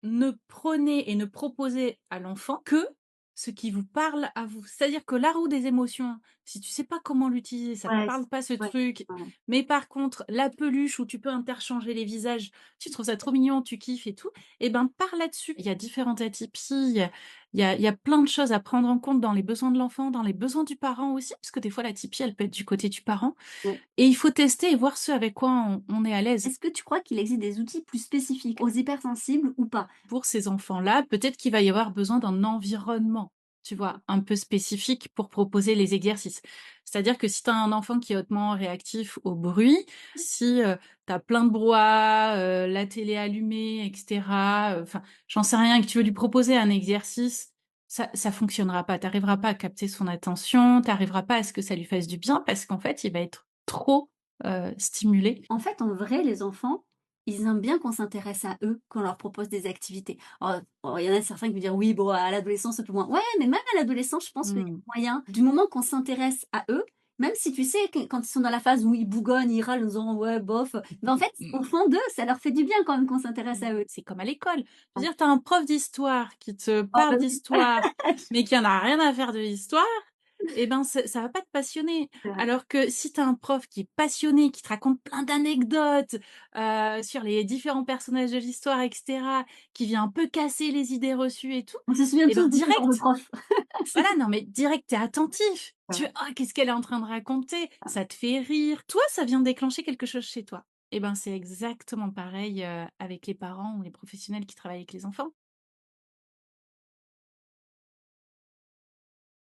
ne prenez et ne proposez à l'enfant que ce qui vous parle à vous. C'est-à-dire que la roue des émotions, si tu sais pas comment l'utiliser, ça te Ouais, parle pas ce ouais, truc, ouais. mais par contre la peluche où tu peux interchanger les visages, tu trouves ça trop mignon, tu kiffes et tout, et ben, pars là-dessus. Il y a différentes atypies, il y a plein de choses à prendre en compte dans les besoins de l'enfant, dans les besoins du parent aussi, parce que des fois l'atypie, elle peut être du côté du parent Ouais. et il faut tester et voir ce avec quoi on est à l'aise. Est-ce que tu crois qu'il existe des outils plus spécifiques aux hypersensibles ou pas? Pour ces enfants-là, peut-être qu'il va y avoir besoin d'un environnement, tu vois, un peu spécifique pour proposer les exercices. C'est-à-dire que si tu as un enfant qui est hautement réactif au bruit, si, tu as plein de brouhaha, la télé allumée et cetera, enfin, j'en sais rien, que tu veux lui proposer un exercice, ça fonctionnera pas. Tu arriveras pas à capter son attention, tu arriveras pas à ce que ça lui fasse du bien parce qu'en fait, il va être trop, stimulé. En fait, en vrai, les enfants, ils aiment bien qu'on s'intéresse à eux, qu'on leur propose des activités. Il y en a certains qui vont dire: «Oui, bon, à l'adolescence, un peu moins». Ouais, mais même à l'adolescence, je pense qu'il y a Mmh. moyen, du moment qu'on s'intéresse à eux, même si tu sais que quand ils sont dans la phase où ils bougonnent, ils râlent en disant: «Ouais, bof», mais en fait, au fond d'eux, ça leur fait du bien quand même qu'on s'intéresse à eux. C'est comme à l'école. Je veux dire, tu as un prof d'histoire qui te Oh parle bah oui. d'histoire, mais qui en a rien à faire de l'histoire, et ben, ça va pas te passionner. C'est vrai. Alors que si tu as un prof qui est passionné, qui te raconte plein d'anecdotes, sur les différents personnages de l'histoire et cetera, qui vient un peu casser les idées reçues et tout, On se souvient et ben, tous de ce genre de direct, prof. voilà, non, mais direct, tu es attentif. C'est Tu vrai. fais: «Ah, qu'est-ce qu'elle est en train de raconter?» Ça te fait rire. Toi, ça vient déclencher quelque chose chez toi. Et ben, c'est exactement pareil, avec les parents ou les professionnels qui travaillent avec les enfants.